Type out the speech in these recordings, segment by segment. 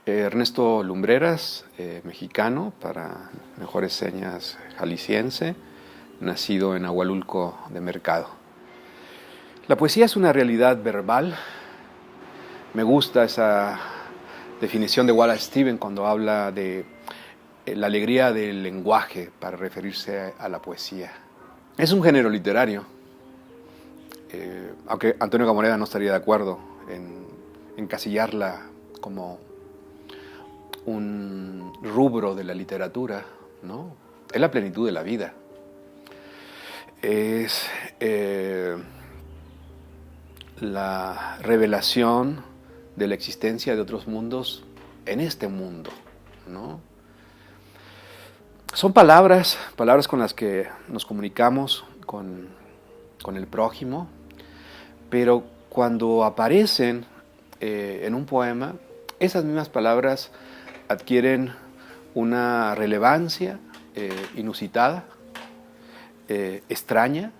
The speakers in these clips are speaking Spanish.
Ernesto Lumbreras, mexicano, para mejores señas jalisciense, nacido en Ahualulco de Mercado. La poesía es una realidad verbal. Me gusta esa definición de Wallace Stevens cuando habla de la alegría del lenguaje para referirse a la poesía. Es un género literario, aunque Antonio Camarena no estaría de acuerdo en encasillarla como un rubro de la literatura, ¿no? Es la plenitud de la vida. Es la revelación de la existencia de otros mundos en este mundo, ¿no? Son palabras con las que nos comunicamos con el prójimo, pero cuando aparecen en un poema, esas mismas palabras adquieren una relevancia inusitada, extraña,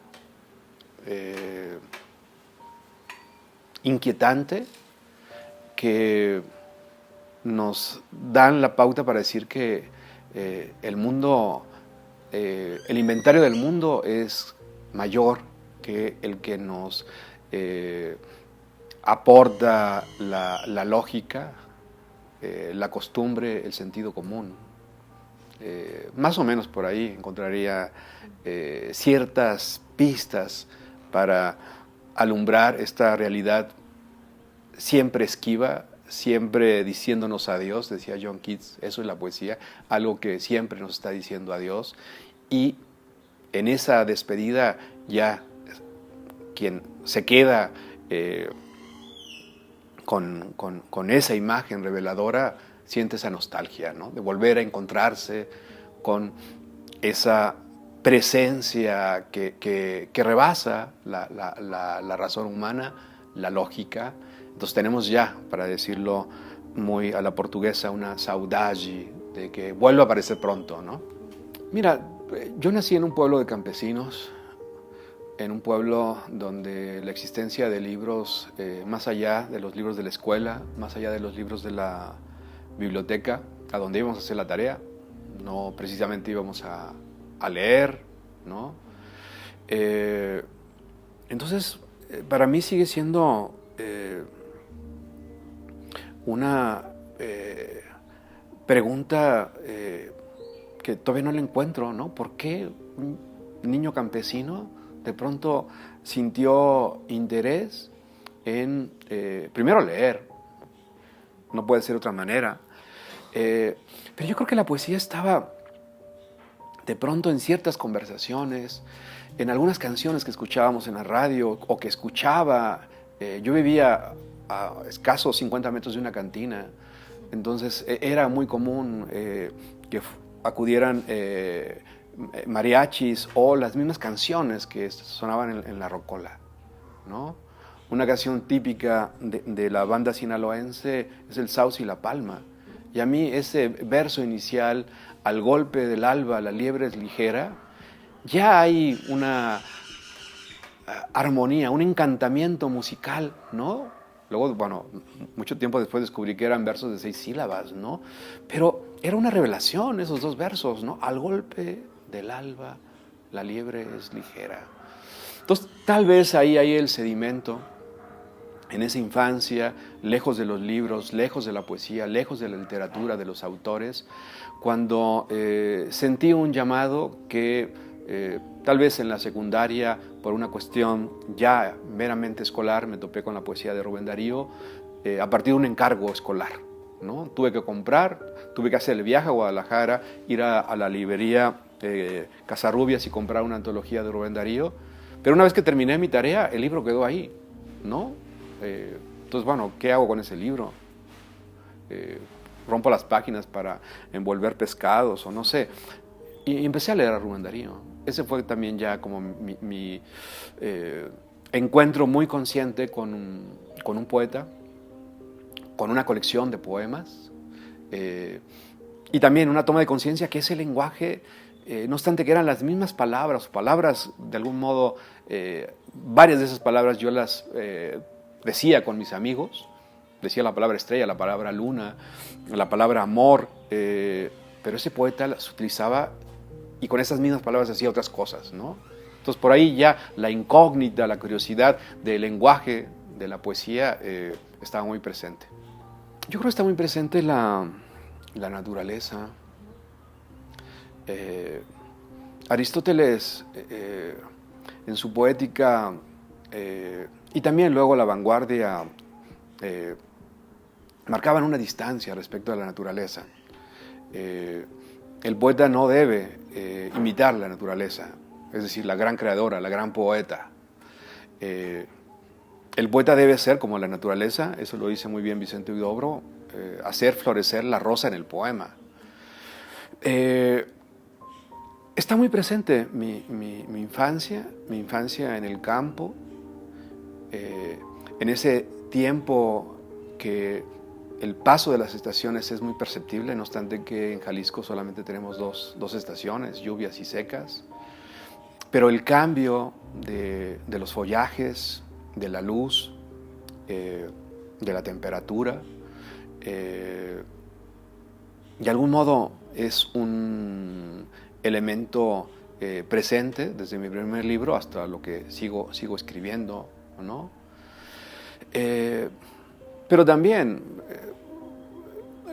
inquietante, que nos dan la pauta para decir que el mundo, el inventario del mundo es mayor que el que nos aporta la lógica, la costumbre, el sentido común. Más o menos por ahí encontraría ciertas pistas para alumbrar esta realidad siempre esquiva, siempre diciéndonos adiós, decía John Keats. Eso es la poesía, algo que siempre nos está diciendo adiós, y en esa despedida ya quien se queda con esa imagen reveladora siente esa nostalgia, ¿no? De volver a encontrarse con esa presencia que rebasa la razón humana, la lógica. Entonces tenemos ya, para decirlo muy a la portuguesa, una saudade de que vuelva a aparecer pronto, ¿no? Mira, yo nací en un pueblo de campesinos, en un pueblo donde la existencia de libros, más allá de los libros de la escuela, más allá de los libros de la biblioteca, a donde íbamos a hacer la tarea, no precisamente íbamos a leer, ¿no? Entonces, para mí sigue siendo una pregunta que todavía no le encuentro, ¿no? ¿Por qué un niño campesino de pronto sintió interés en, primero, leer? No puede ser de otra manera. Pero yo creo que la poesía estaba de pronto en ciertas conversaciones, en algunas canciones que escuchábamos en la radio o que escuchaba. Yo vivía a escasos 50 metros de una cantina, entonces era muy común que acudieran mariachis o las mismas canciones que sonaban en la rocola, ¿no? Una canción típica de la banda sinaloense es el Sauce y la Palma. Y a mí ese verso inicial, al golpe del alba la liebre es ligera, ya hay una armonía, un encantamiento musical, ¿no? Luego, bueno, mucho tiempo después descubrí que eran versos de 6 sílabas, ¿no? Pero era una revelación esos dos versos, ¿no? Al golpe del alba la liebre es ligera. Entonces, tal vez ahí hay el sedimento, en esa infancia, lejos de los libros, lejos de la poesía, lejos de la literatura, de los autores, cuando sentí un llamado que tal vez en la secundaria, por una cuestión ya meramente escolar, me topé con la poesía de Rubén Darío a partir de un encargo escolar, ¿no? Tuve que hacer el viaje a Guadalajara, ir a la librería Casarrubias y comprar una antología de Rubén Darío, pero una vez que terminé mi tarea, el libro quedó ahí, ¿no? Entonces, bueno, ¿qué hago con ese libro? Rompo las páginas para envolver pescados o no sé. Y empecé a leer a Rubén Darío. Ese fue también ya como mi encuentro muy consciente con un poeta, con una colección de poemas, y también una toma de conciencia que ese lenguaje, no obstante que eran las mismas palabras de algún modo, varias de esas palabras yo las decía con mis amigos, decía la palabra estrella, la palabra luna, la palabra amor, pero ese poeta las utilizaba y con esas mismas palabras hacía otras cosas, ¿no? Entonces por ahí ya la incógnita, la curiosidad del lenguaje de la poesía estaba muy presente. Yo creo que está muy presente la naturaleza. Aristóteles, en su poética, y también luego la vanguardia, marcaban una distancia respecto a la naturaleza. El poeta no debe imitar la naturaleza, es decir, la gran creadora, la gran poeta. El poeta debe ser como la naturaleza, eso lo dice muy bien Vicente Huidobro, hacer florecer la rosa en el poema. Está muy presente mi infancia en el campo, en ese tiempo que el paso de las estaciones es muy perceptible, no obstante que en Jalisco solamente tenemos dos estaciones, lluvias y secas, pero el cambio de los follajes, de la luz, de la temperatura, de algún modo es un elemento presente desde mi primer libro hasta lo que sigo escribiendo, ¿no? Pero también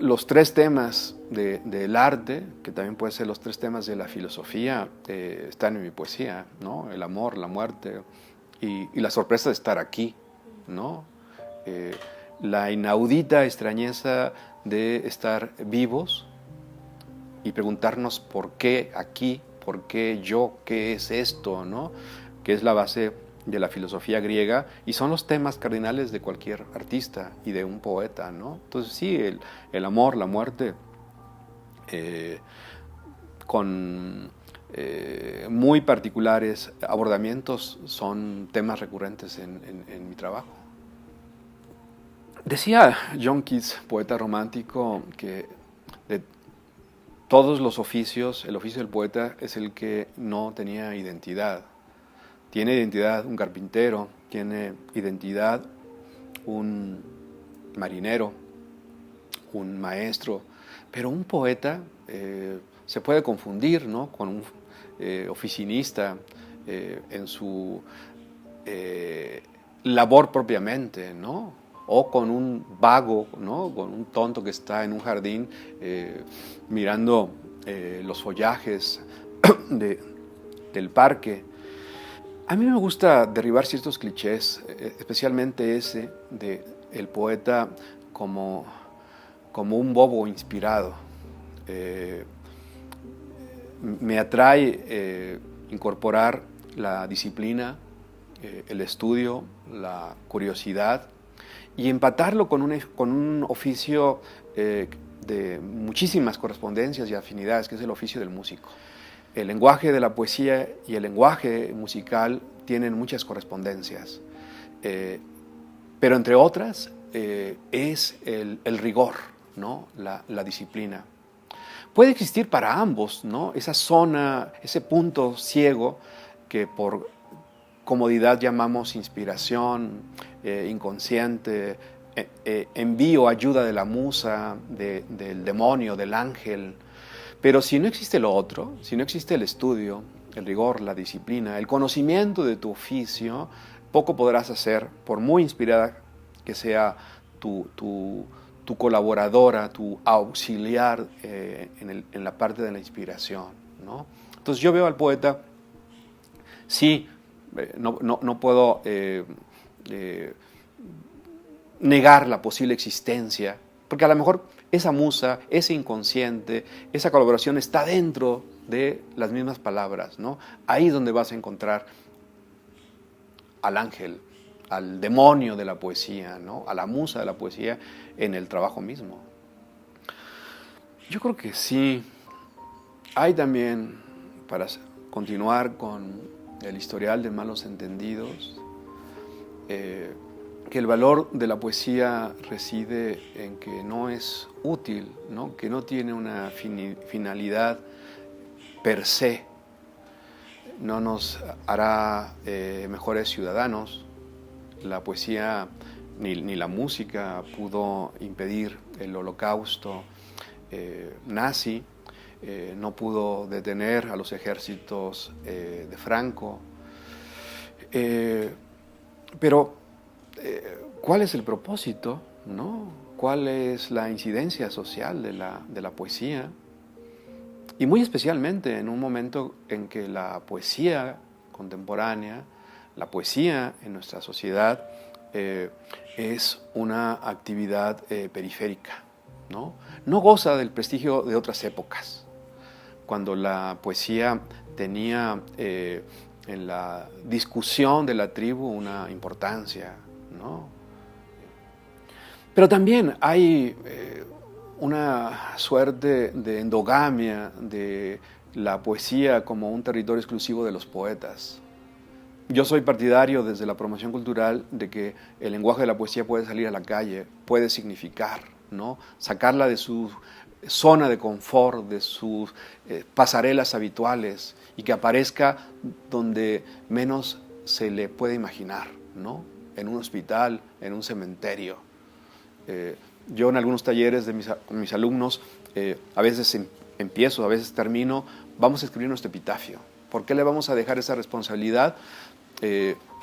los tres temas del arte, que también pueden ser los tres temas de la filosofía, están en mi poesía, ¿no? El amor, la muerte y la sorpresa de estar aquí, ¿no? La inaudita extrañeza de estar vivos y preguntarnos por qué aquí, por qué yo, qué es esto, ¿no? Que es la base de la filosofía griega y son los temas cardinales de cualquier artista y de un poeta, ¿no? Entonces sí, el amor, la muerte, con muy particulares abordamientos son temas recurrentes en mi trabajo. Decía John Keats, poeta romántico, que de todos los oficios, el oficio del poeta es el que no tenía identidad. Tiene identidad un carpintero, tiene identidad un marinero, un maestro, pero un poeta se puede confundir, ¿no?, con un oficinista en su labor propiamente, ¿no? O con un vago, ¿no?, con un tonto que está en un jardín mirando los follajes del parque. A mí me gusta derribar ciertos clichés, especialmente ese de el poeta como un bobo inspirado. Me atrae incorporar la disciplina, el estudio, la curiosidad y empatarlo con un oficio de muchísimas correspondencias y afinidades, que es el oficio del músico. El lenguaje de la poesía y el lenguaje musical tienen muchas correspondencias, pero entre otras es el rigor, ¿no?, la disciplina. Puede existir para ambos, ¿no?, esa zona, ese punto ciego que por comodidad llamamos inspiración, inconsciente, envío, ayuda de la musa, del demonio, del ángel. Pero si no existe lo otro, si no existe el estudio, el rigor, la disciplina, el conocimiento de tu oficio, poco podrás hacer, por muy inspirada que sea tu colaboradora, tu auxiliar en la parte de la inspiración, ¿no? Entonces yo veo al poeta, sí, no puedo negar la posible existencia, porque a lo mejor esa musa, ese inconsciente, esa colaboración está dentro de las mismas palabras, ¿no? Ahí es donde vas a encontrar al ángel, al demonio de la poesía, ¿no?, a la musa de la poesía en el trabajo mismo. Yo creo que sí. Hay también, para continuar con el historial de malos entendidos, que el valor de la poesía reside en que no es útil, ¿no?, que no tiene una finalidad per se, no nos hará mejores ciudadanos. La poesía ni la música pudo impedir el holocausto nazi, no pudo detener a los ejércitos de Franco. Pero, ¿cuál es el propósito, no? ¿Cuál es la incidencia social de la poesía? Y muy especialmente en un momento en que la poesía contemporánea, la poesía en nuestra sociedad, es una actividad periférica, ¿no? No goza del prestigio de otras épocas, cuando la poesía tenía en la discusión de la tribu una importancia, ¿no? Pero también hay una suerte de endogamia de la poesía como un territorio exclusivo de los poetas. Yo soy partidario desde la promoción cultural de que el lenguaje de la poesía puede salir a la calle, puede significar, ¿no? Sacarla de su zona de confort, de sus pasarelas habituales y que aparezca donde menos se le puede imaginar, ¿no? En un hospital, en un cementerio. Yo en algunos talleres con mis alumnos, a veces empiezo, a veces termino, vamos a escribir nuestro epitafio. ¿Por qué le vamos a dejar esa responsabilidad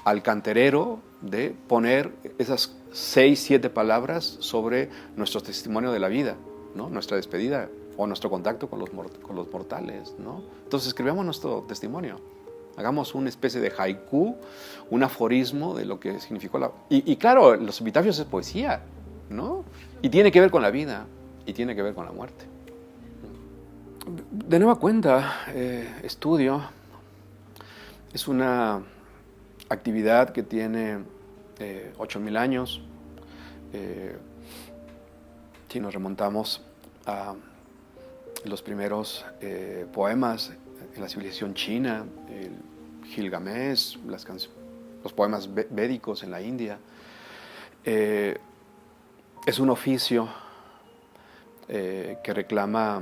al canterero de poner esas 6, 7 palabras sobre nuestro testimonio de la vida, ¿no? Nuestra despedida o nuestro contacto con los mortales, ¿no? Entonces escribamos nuestro testimonio. Hagamos una especie de haiku, un aforismo de lo que significó la... Y claro, los epitafios es poesía, ¿no? Y tiene que ver con la vida y tiene que ver con la muerte. De nueva cuenta, estudio es una actividad que tiene 8.000 años. Si nos remontamos a los primeros poemas en la civilización china, el Gilgamesh, los poemas védicos en la India, es un oficio que reclama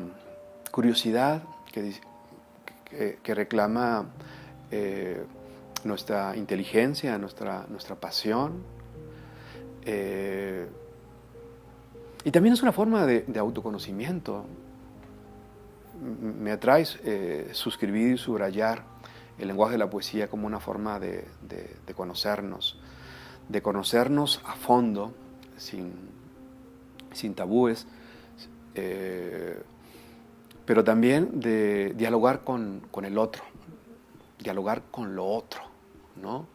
curiosidad, que reclama nuestra inteligencia, nuestra pasión. Y también es una forma de autoconocimiento. Me atrae suscribir y subrayar el lenguaje de la poesía como una forma de conocernos a fondo, sin tabúes, pero también de dialogar con el otro, dialogar con lo otro, ¿no?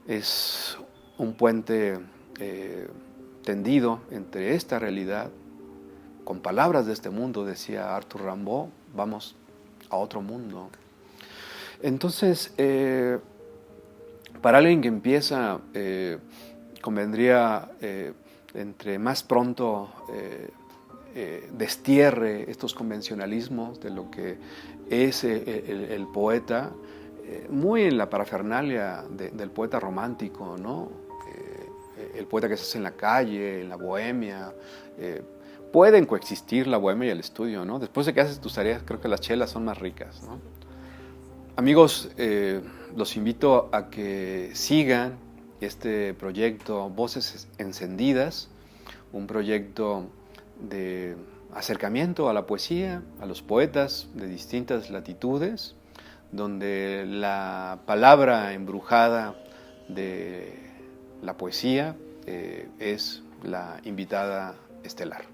Es un puente tendido entre esta realidad, con palabras de este mundo, decía Arthur Rimbaud, vamos a otro mundo. Entonces, para alguien que empieza, convendría, entre más pronto destierre estos convencionalismos de lo que es el poeta, muy en la parafernalia del poeta romántico, ¿no? El poeta que se hace en la calle, en la bohemia. Pueden coexistir la bohemia y el estudio, ¿no? Después de que haces tus tareas, creo que las chelas son más ricas, ¿no? Amigos, los invito a que sigan este proyecto Voces Encendidas, un proyecto de acercamiento a la poesía, a los poetas de distintas latitudes, donde la palabra embrujada de la poesía es la invitada estelar.